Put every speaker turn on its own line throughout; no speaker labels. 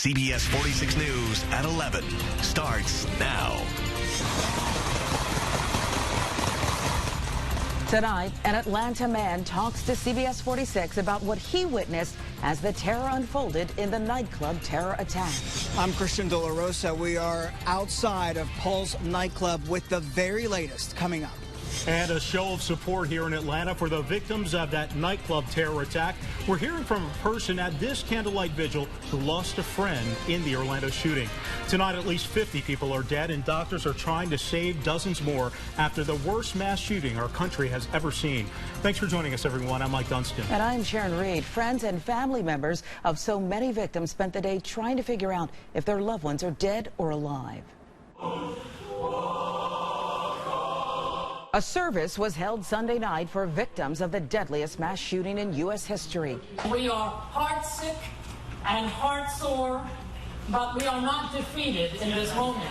CBS 46 News at 11 starts now.
Tonight, an Atlanta man talks to CBS 46 about what he witnessed as the terror unfolded in the nightclub terror attack.
I'm Christian De La Rosa. We are outside of Paul's nightclub with the very latest coming up.
And a show of support here in Atlanta for the victims of that nightclub terror attack. We're hearing from a person at this candlelight vigil who lost a friend in the Orlando shooting. Tonight, at least 50 people are dead, and doctors are trying to save dozens more after the worst mass shooting our country has ever seen. Thanks for joining us, everyone. I'm Mike Dunstan.
And I'm Sharon Reed. Friends and family members of so many victims spent the day trying to figure out if their loved ones are dead or alive. A service was held Sunday night for victims of the deadliest mass shooting in U.S. history.
We are heartsick and heartsore, but we are not defeated in this moment.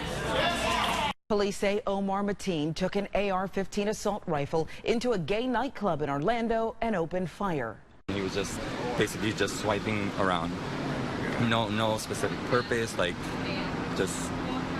Police say Omar Mateen took an AR-15 assault rifle into a gay nightclub in Orlando and opened fire.
He was just basically just swiping around. No specific purpose, like just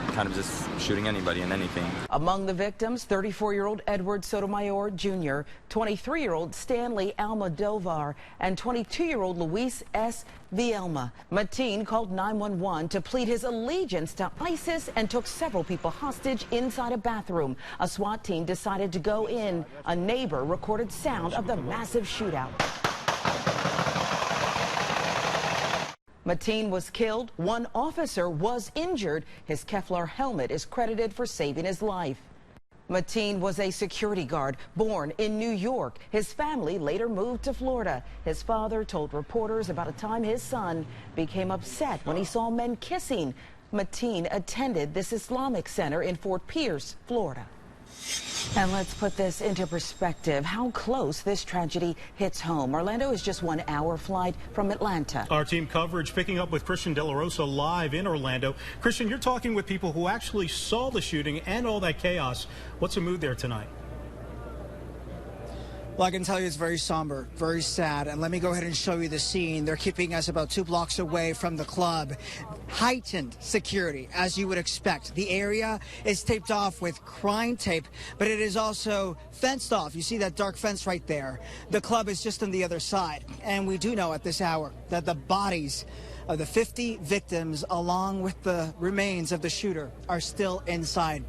kind of just shooting anybody and anything.
Among the victims, 34-year-old Edward Sotomayor Jr., 23-year-old Stanley Almodovar, and 22-year-old Luis S. Vielma. Mateen called 911 to plead his allegiance to ISIS and took several people hostage inside a bathroom. A SWAT team decided to go in. A neighbor recorded sound of the massive shootout. Mateen was killed. One officer was injured. His Kevlar helmet is credited for saving his life. Mateen was a security guard born in New York. His family later moved to Florida. His father told reporters about a time his son became upset when he saw men kissing. Mateen attended this Islamic center in Fort Pierce, Florida. And let's put this into perspective, how close this tragedy hits home. Orlando is just 1 hour flight from Atlanta.
Our team coverage picking up with Christian De La Rosa live in Orlando. Christian, you're talking with people who actually saw the shooting and all that chaos. What's the mood there tonight?
Well, I can tell you it's very somber, very sad. And let me go ahead and show you the scene. They're keeping us about 2 blocks away from the club. Heightened security, as you would expect. The area is taped off with crime tape, but it is also fenced off. You see that dark fence right there. The club is just on the other side. And we do know at this hour that the bodies of the 50 victims, along with the remains of the shooter, are still inside.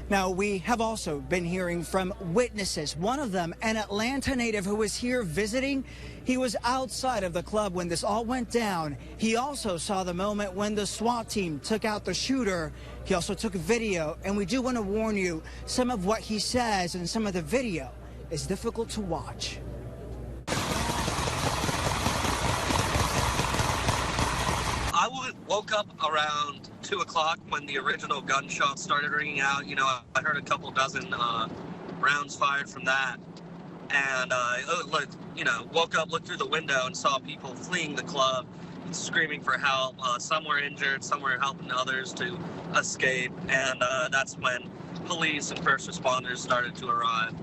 Now, we have also been hearing from witnesses. One of them, an Atlanta native who was here visiting, he was outside of the club when this all went down. He also saw the moment when the SWAT team took out the shooter. He also took a video, and we do want to warn you, some of what he says and some of the video is difficult to watch.
I woke up around 2 o'clock when the original gunshots started ringing out. You know, I heard a couple dozen rounds fired from that. And, woke up, looked through the window and saw people fleeing the club, screaming for help. Some were injured, some were helping others to escape. And that's when police and first responders started to arrive.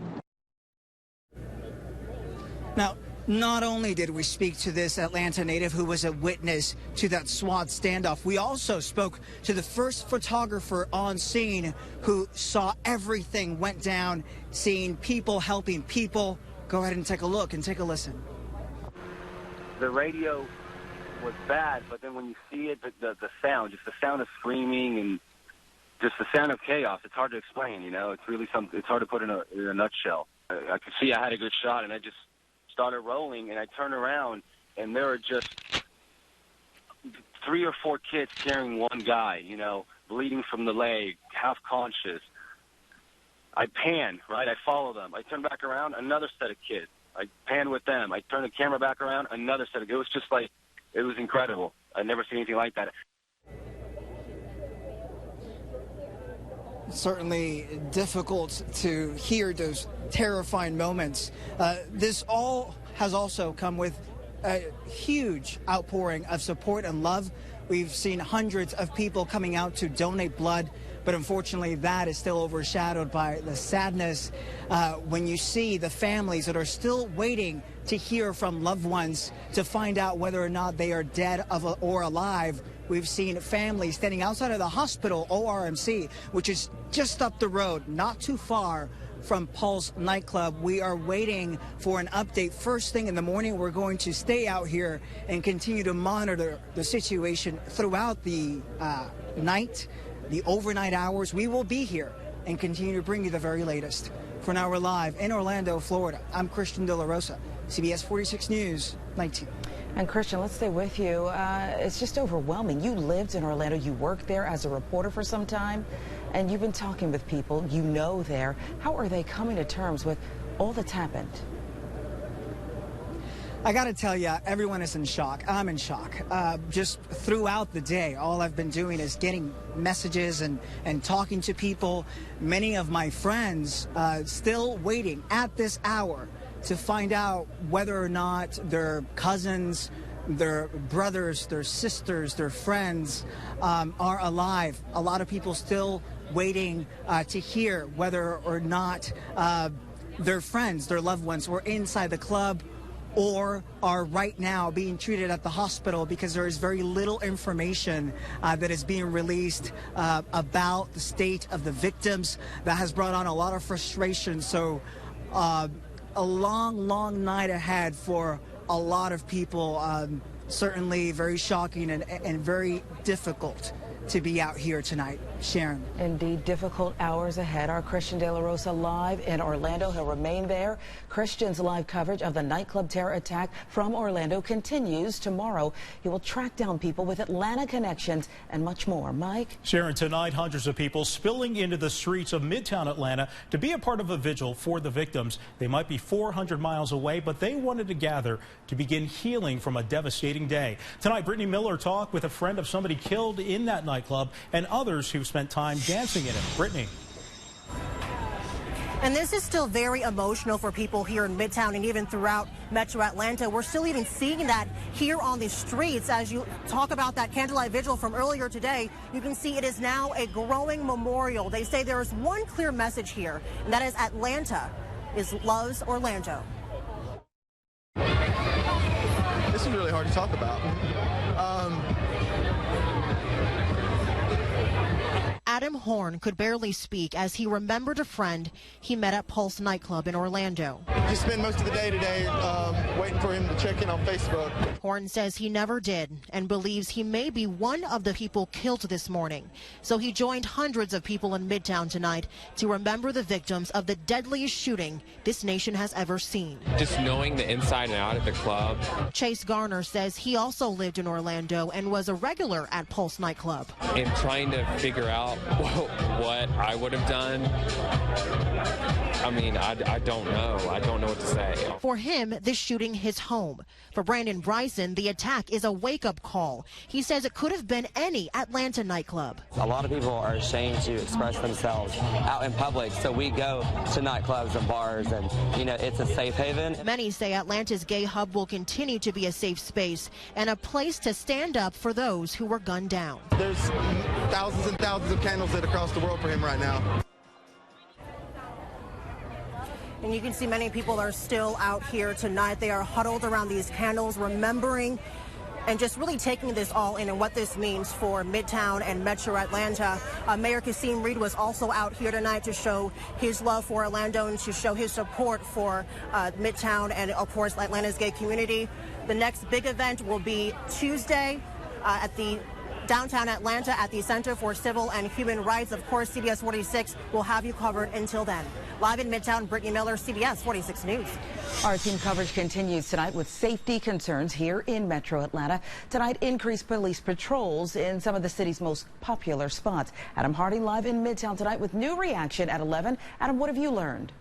Now, not only did we speak to this Atlanta native who was a witness to that SWAT standoff, we also spoke to the first photographer on scene who saw everything went down, seeing people helping people. Go ahead and take a look and take a listen.
The radio was bad, but then when you see it, the sound, just the sound of screaming and just the sound of chaos, it's hard to explain, you know. It's really something, it's hard to put in a nutshell. I could see I had a good shot, and I just started rolling, and I turned around, and there were just 3 or 4 kids carrying one guy, you know, bleeding from the leg, half conscious. I pan, right? I follow them. I turn back around, another set of kids. I pan with them. I turn the camera back around, another set of kids. It was just like, it was incredible. I'd never seen anything like that.
Certainly difficult to hear those terrifying moments. This all has also come with a huge outpouring of support and love. We've seen hundreds of people coming out to donate blood, but unfortunately that is still overshadowed by the sadness when you see the families that are still waiting to hear from loved ones to find out whether or not they are dead or alive. We've seen families standing outside of the hospital, ORMC, which is just up the road, not too far from Pulse nightclub. We are waiting for an update. First thing in the morning, we're going to stay out here and continue to monitor the situation throughout the night, the overnight hours. We will be here and continue to bring you the very latest. For now, we're live in Orlando, Florida. I'm Christian De La Rosa, CBS 46 News, 19.
And Christian, let's stay with you. It's just overwhelming. You lived in Orlando. You worked there as a reporter for some time, and you've been talking with people you know there. How are they coming to terms with all that's happened?
I got to tell you, everyone is in shock. I'm in shock. Just throughout the day, all I've been doing is getting messages and talking to people. Many of my friends still waiting at this hour to find out whether or not their cousins, their brothers, their sisters, their friends are alive. A lot of people still waiting to hear whether or not their friends, their loved ones were inside the club or are right now being treated at the hospital, because there is very little information that is being released about the state of the victims. That has brought on a lot of frustration. So a long night ahead for a lot of people. Certainly very shocking and very difficult to be out here tonight. Sharon.
Indeed, difficult hours ahead. Our Christian De La Rosa live in Orlando. He'll remain there. Christian's live coverage of the nightclub terror attack from Orlando continues tomorrow. He will track down people with Atlanta connections and much more. Mike?
Sharon, tonight hundreds of people spilling into the streets of Midtown Atlanta to be a part of a vigil for the victims. They might be 400 miles away, but they wanted to gather to begin healing from a devastating day. Tonight, Brittany Miller talked with a friend of somebody killed in that nightclub and others who spent time dancing in it. Brittany.
And this is still very emotional for people here in Midtown and even throughout Metro Atlanta. We're still even seeing that here on the streets. As you talk about that candlelight vigil from earlier today, you can see it is now a growing memorial. They say there is one clear message here, and that is Atlanta loves Orlando.
This is really hard to talk about.
Adam Horn could barely speak as he remembered a friend he met at Pulse nightclub in Orlando.
Just spent most of the day today waiting for him to check in on Facebook.
Horn says he never did and believes he may be one of the people killed this morning. So he joined hundreds of people in Midtown tonight to remember the victims of the deadliest shooting this nation has ever seen.
Just knowing the inside and out of the club.
Chase Garner says he also lived in Orlando and was a regular at Pulse nightclub.
And trying to figure out what I would have done. I mean, I don't know. I don't know what to say.
For him, this shooting hits home. For Brandon Bryson, the attack is a wake-up call. He says it could have been any Atlanta nightclub.
A lot of people are ashamed to express themselves out in public, so we go to nightclubs and bars, and, you know, it's a safe haven.
Many say Atlanta's gay hub will continue to be a safe space and a place to stand up for those who were gunned down.
There's thousands and thousands of candles lit across the world for him right now.
And you can see many people are still out here tonight. They are huddled around these candles, remembering and just really taking this all in and what this means for Midtown and Metro Atlanta. Mayor Kasim Reed was also out here tonight to show his love for Orlando and to show his support for Midtown and, of course, Atlanta's gay community. The next big event will be Tuesday at the downtown Atlanta at the Center for Civil and Human Rights. Of course, CBS 46 will have you covered until then. Live in Midtown, Brittany Miller, CBS 46 News.
Our team coverage continues tonight with safety concerns here in Metro Atlanta. Tonight, increased police patrols in some of the city's most popular spots. Adam Harding live in Midtown tonight with new reaction at 11. Adam, what have you learned?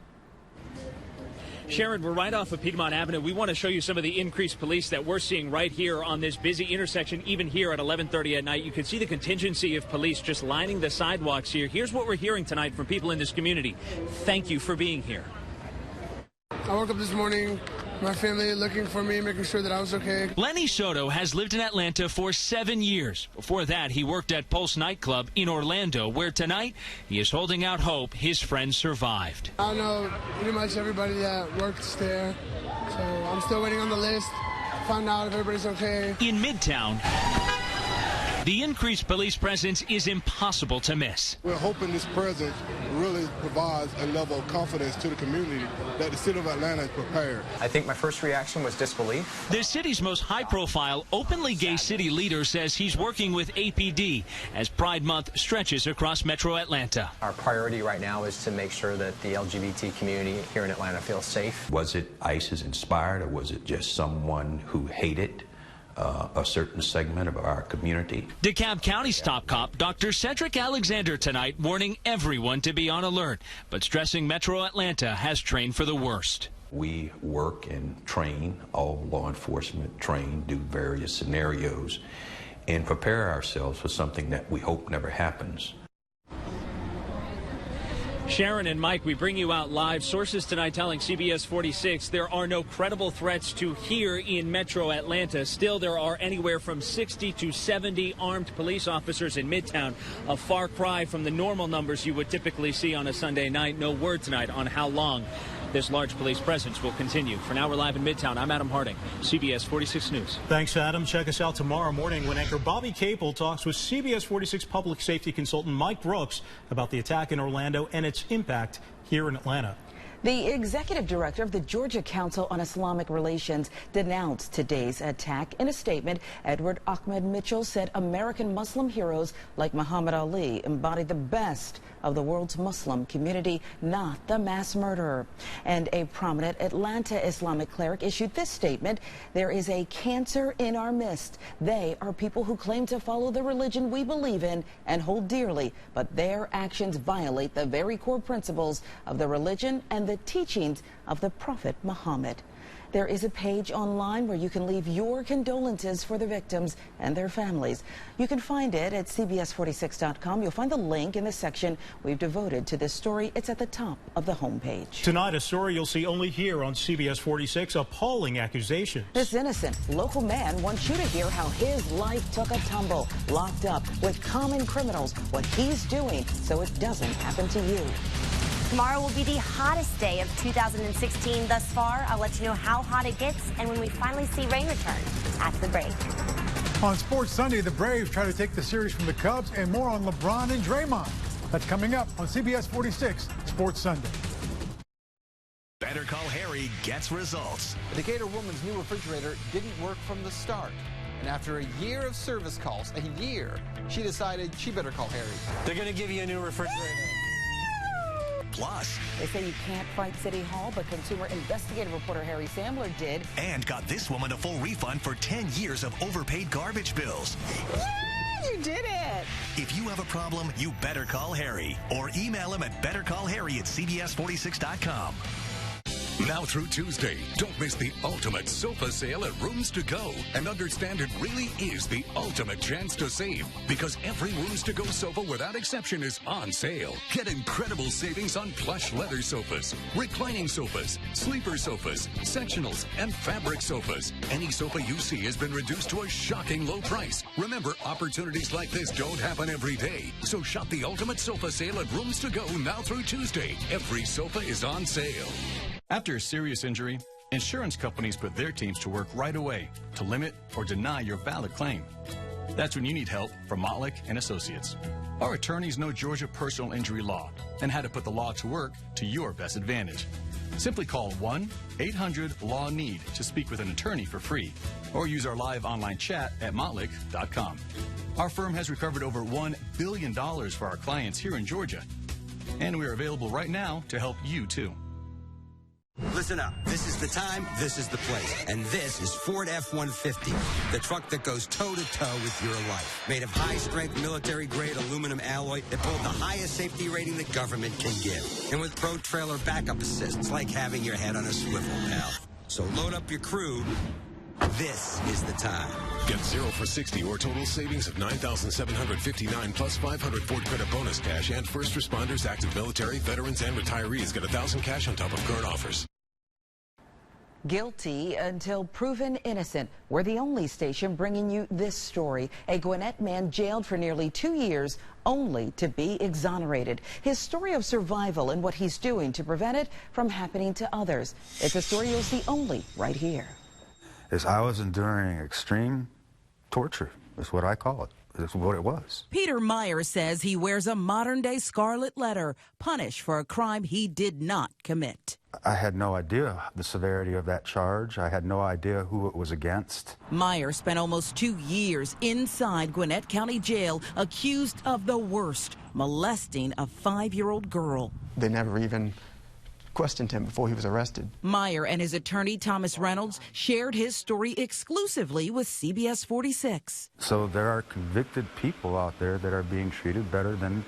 Sharon, we're right off of Piedmont Avenue. We want to show you some of the increased police that we're seeing right here on this busy intersection, even here at 11:30 at night. You can see the contingency of police just lining the sidewalks here. Here's what we're hearing tonight from people in this community. Thank you for being here.
I woke up this morning my family looking for me, making sure that I was okay.
Lenny Soto has lived in Atlanta for 7 years. Before that, he worked at Pulse nightclub in Orlando, where tonight he is holding out hope his friend survived.
I know pretty much everybody that works there, so I'm still waiting on the list, find out if everybody's okay.
In Midtown, the increased police presence is impossible to miss.
We're hoping this presence really provides a level of confidence to the community that the city of Atlanta is prepared.
I think my first reaction was disbelief.
The city's most high-profile, openly gay city leader says he's working with APD as Pride Month stretches across Metro Atlanta.
Our priority right now is to make sure that the LGBT community here in Atlanta feels safe.
Was it ISIS inspired, or was it just someone who hated a certain segment of our community?
DeKalb County's top cop, Dr. Cedric Alexander, tonight warning everyone to be on alert, but stressing Metro Atlanta has trained for the worst.
We work and train, all law enforcement train, do various scenarios, and prepare ourselves for something that we hope never happens.
Sharon and Mike, we bring you out live. Sources tonight telling CBS 46 there are no credible threats to here in Metro Atlanta. Still, there are anywhere from 60 to 70 armed police officers in Midtown, a far cry from the normal numbers you would typically see on a Sunday night. No word tonight on how long this large police presence will continue. For now, we're live in Midtown. I'm Adam Harding, CBS 46 News.
Thanks, Adam. Check us out tomorrow morning when anchor Bobby Capel talks with CBS 46 public safety consultant Mike Brooks about the attack in Orlando and its impact here in Atlanta.
The executive director of the Georgia Council on Islamic Relations denounced today's attack. In a statement, Edward Ahmed Mitchell said American Muslim heroes like Muhammad Ali embody the best of the world's Muslim community, not the mass murderer. And a prominent Atlanta Islamic cleric issued this statement: there is a cancer in our midst. They are people who claim to follow the religion we believe in and hold dearly, but their actions violate the very core principles of the religion and the teachings of the Prophet Muhammad. There is a page online where you can leave your condolences for the victims and their families. You can find it at CBS46.com. You'll find the link in the section we've devoted to this story. It's at the top of the homepage.
Tonight, a story you'll see only here on CBS 46, appalling accusations.
This innocent local man wants you to hear how his life took a tumble, locked up with common criminals, what he's doing so it doesn't happen to you.
Tomorrow will be the hottest day of 2016 thus far. I'll let you know how hot it gets and when we finally see rain return. After the break.
On Sports Sunday, the Braves try to take the series from the Cubs, and more on LeBron and Draymond. That's coming up on CBS 46 Sports Sunday.
Better Call Harry gets results.
The Decatur woman's new refrigerator didn't work from the start. And after a year of service calls, she decided she better call Harry.
They're going to give you a new refrigerator.
Plus,
they say you can't fight City Hall, but consumer investigative reporter Harry Sandler did.
And got this woman a full refund for 10 years of overpaid garbage bills.
Yeah, you did it.
If you have a problem, you better call Harry. Or email him at bettercallharry@cbs46.com.
Now through Tuesday, don't miss the ultimate sofa sale at Rooms To Go and understand it really is the ultimate chance to save because every Rooms To Go sofa without exception is on sale. Get incredible savings on plush leather sofas, reclining sofas, sleeper sofas, sectionals, and fabric sofas. Any sofa you see has been reduced to a shocking low price. Remember, opportunities like this don't happen every day. So shop the ultimate sofa sale at Rooms To Go now through Tuesday. Every sofa is on sale.
After a serious injury, insurance companies put their teams to work right away to limit or deny your valid claim. That's when you need help from Mottlick and Associates. Our attorneys know Georgia personal injury law and how to put the law to work to your best advantage. Simply call 1-800-LAW-NEED to speak with an attorney for free or use our live online chat at mottlick.com. Our firm has recovered over $1 billion for our clients here in Georgia, and we are available right now to help you too.
Listen up. This is the time, this is the place. And this is Ford F-150, the truck that goes toe-to-toe with your life. Made of high-strength, military-grade aluminum alloy that pulls the highest safety rating the government can give. And with Pro Trailer backup assist, it's like having your head on a swivel, pal. So load up your crew. This is the time.
Get 0 for 60 or total savings of $9,759 plus $500 Ford credit bonus cash, and first responders, active military, veterans, and retirees get $1,000 cash on top of current offers.
Guilty until proven innocent. We're the only station bringing you this story. A Gwinnett man jailed for nearly 2 years only to be exonerated. His story of survival and what he's doing to prevent it from happening to others. It's a story you'll see only right here.
I was enduring extreme torture, is what I call it. That's what it was.
Peter Meyer says he wears a modern-day scarlet letter, punished for a crime he did not commit.
I had no idea the severity of that charge. I had no idea who it was against.
Meyer spent almost 2 years inside Gwinnett County Jail, accused of the worst, molesting a 5-year-old girl.
They never even questioned him before he was arrested.
Meyer and his attorney, Thomas Reynolds, shared his story exclusively with CBS 46.
So there are convicted people out there that are being treated better than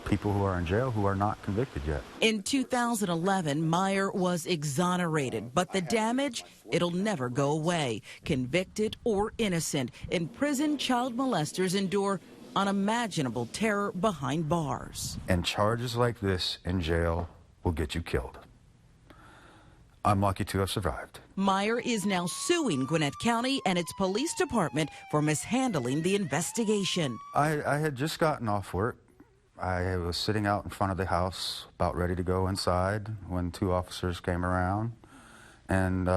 people who are in jail who are not convicted yet.
In 2011, Meyer was exonerated, but the damage, it'll never go away. Convicted or innocent, imprisoned child molesters endure unimaginable terror behind bars.
And charges like this in jail will get you killed. I'm lucky to have survived.
Meyer is now suing Gwinnett County and its police department for mishandling the investigation.
I had just gotten off work. I was sitting out in front of the house, about ready to go inside, when 2 officers came around and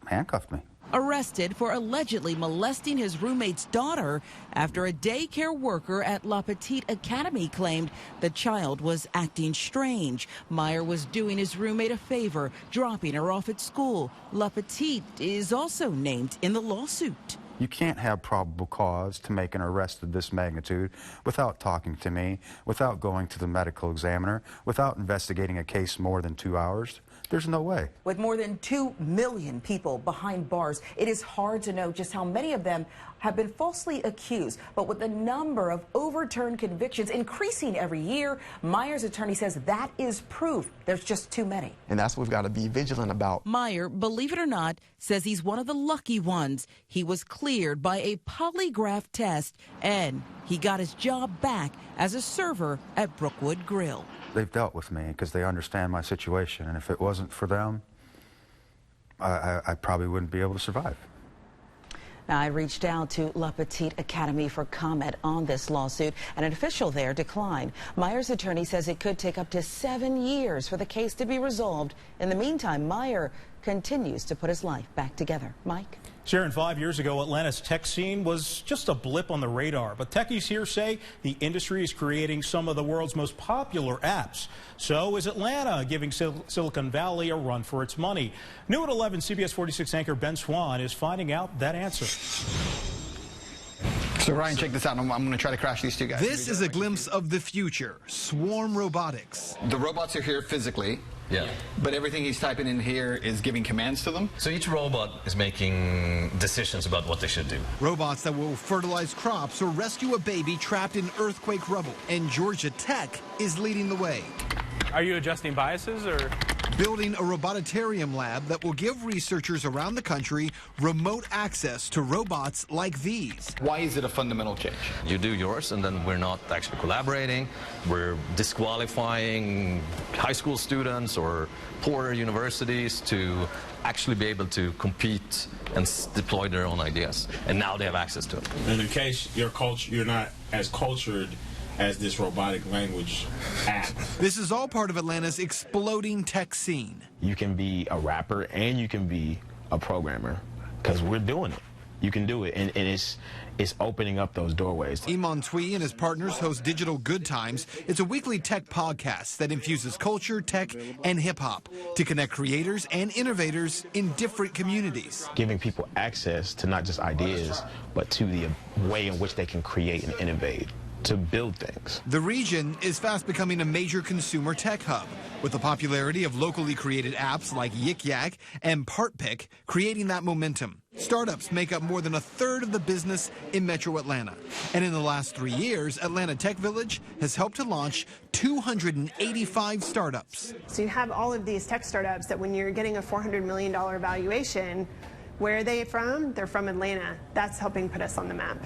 handcuffed me.
Arrested for allegedly molesting his roommate's daughter after a daycare worker at La Petite Academy claimed the child was acting strange. Meyer was doing his roommate a favor, dropping her off at school. La Petite is also named in the lawsuit.
You can't have probable cause to make an arrest of this magnitude without talking to me, without going to the medical examiner, without investigating a case more than 2 hours. There's no way.
With more than 2 million people behind bars, it is hard to know just how many of them have been falsely accused. But with the number of overturned convictions increasing every year, Meyer's attorney says that is proof there's just too many.
And that's what we've got to be vigilant about.
Meyer, believe it or not, says he's one of the lucky ones. He was cleared by a polygraph test, and he got his job back as a server at Brookwood Grill.
They've dealt with me because they understand my situation, and if it wasn't for them, I probably wouldn't be able to survive.
Now, I reached out to La Petite Academy for comment on this lawsuit, and an official there declined. Meyer's attorney says it could take up to 7 years for the case to be resolved. In the meantime, Meyer continues to put his life back together. Mike?
Sharon, 5 years ago, Atlanta's tech scene was just a blip on the radar. But techies here say the industry is creating some of the world's most popular apps. So is Atlanta giving Silicon Valley a run for its money? New at 11, CBS 46 anchor Ben Swan is finding out that answer.
So Ryan, check this out. I'm going to try to crash these two guys.
This is a glimpse of the future, swarm robotics.
The robots are here physically. Yeah. But everything he's typing in here is giving commands to them.
So each robot is making decisions about what they should do.
Robots that will fertilize crops or rescue a baby trapped in earthquake rubble. And Georgia Tech is leading the way.
Are you adjusting biases or?
Building a robotarium lab that will give researchers around the country remote access to robots like these.
Why is it a fundamental change?
You do yours, and then we're not actually collaborating. We're disqualifying high school students or poorer universities to actually be able to compete and deploy their own ideas. And now they have access to it.
And in case you're not as cultured as this robotic language app.
This is all part of Atlanta's exploding tech scene.
You can be a rapper and you can be a programmer because we're doing it. You can do it, and it's opening up those doorways.
Iman Twee and his partners host Digital Good Times. It's a weekly tech podcast that infuses culture, tech, and hip-hop to connect creators and innovators in different communities.
Giving people access to not just ideas, but to the way in which they can create and innovate, to build things.
The region is fast becoming a major consumer tech hub, with the popularity of locally created apps like Yik Yak and PartPick creating that momentum. Startups make up more than 1/3 of the business in Metro Atlanta. And in the last 3 years, Atlanta Tech Village has helped to launch 285 startups.
So you have all of these tech startups that when you're getting a $400 million valuation, where are they from? They're from Atlanta. That's helping put us on the map.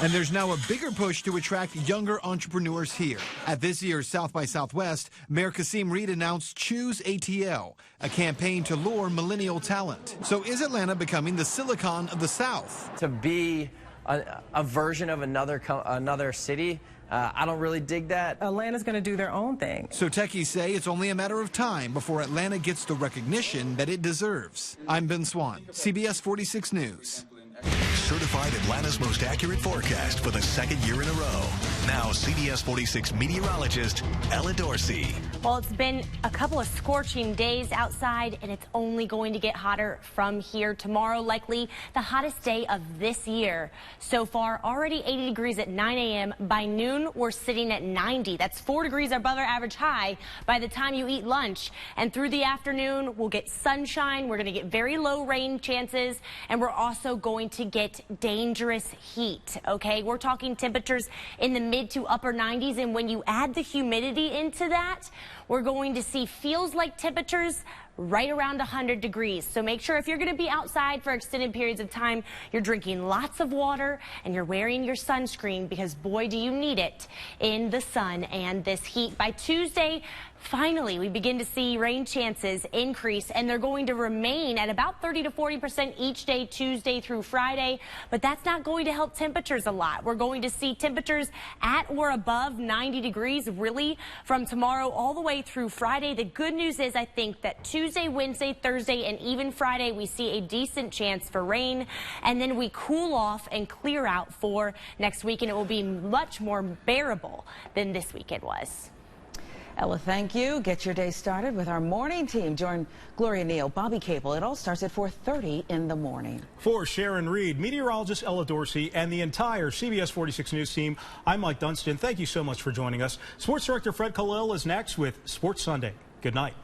And there's now a bigger push to attract younger entrepreneurs here. At this year's South by Southwest, Mayor Kasim Reed announced Choose ATL, a campaign to lure millennial talent. So is Atlanta becoming the Silicon of the South?
To be a version of another city, I don't really dig that.
Atlanta's going to do their own thing.
So techies say it's only a matter of time before Atlanta gets the recognition that it deserves. I'm Ben Swan, CBS 46 News.
Certified Atlanta's most accurate forecast for the second year in a row. Now, CBS 46 meteorologist Ella Dorsey.
Well, it's been a couple of scorching days outside, and it's only going to get hotter from here. Tomorrow, likely the hottest day of this year. So far, already 80 degrees at 9 a.m. By noon, we're sitting at 90. That's 4 degrees above our average high by the time you eat lunch. And through the afternoon, we'll get sunshine. We're going to get very low rain chances, and we're also going to get dangerous heat. Okay, we're talking temperatures in the mid to upper 90s, and when you add the humidity into that, we're going to see feels like temperatures right around 100 degrees. So make sure if you're going to be outside for extended periods of time, you're drinking lots of water and you're wearing your sunscreen, because boy, do you need it in the sun and this heat. By Tuesday, finally, we begin to see rain chances increase, and they're going to remain at about 30 to 40% each day, Tuesday through Friday. But that's not going to help temperatures a lot. We're going to see temperatures at or above 90 degrees really from tomorrow all the way through Friday. The good news is I think that Tuesday, Wednesday, Thursday, and even Friday, we see a decent chance for rain, and then we cool off and clear out for next week, and it will be much more bearable than this weekend was.
Ella, thank you. Get your day started with our morning team. Join Gloria Neal, Bobby Cable. It all starts at 4:30 in the morning.
For Sharon Reed, meteorologist Ella Dorsey, and the entire CBS 46 News team, I'm Mike Dunstan. Thank you so much for joining us. Sports Director Fred Khalil is next with Sports Sunday. Good night.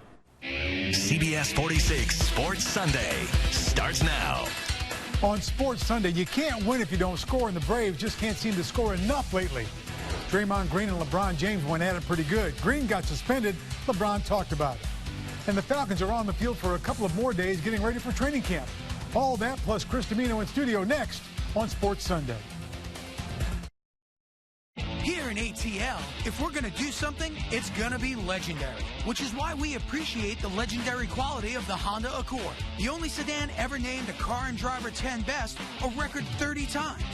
CBS 46 Sports Sunday starts now.
On Sports Sunday, you can't win if you don't score, and the Braves just can't seem to score enough lately. Draymond Green and LeBron James went at it pretty good. Green got suspended. LeBron talked about it. And the Falcons are on the field for a couple of more days getting ready for training camp. All that plus Chris Domino in studio next on Sports Sunday.
Here in ATL, if we're going to do something, it's going to be legendary, which is why we appreciate the legendary quality of the Honda Accord, the only sedan ever named a Car and Driver 10 Best a record 30 times.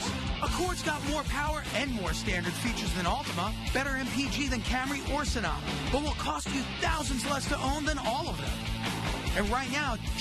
Accord's got more power and more standard features than Altima, better MPG than Camry or Sonata, but will cost you thousands less to own than all of them. And right now,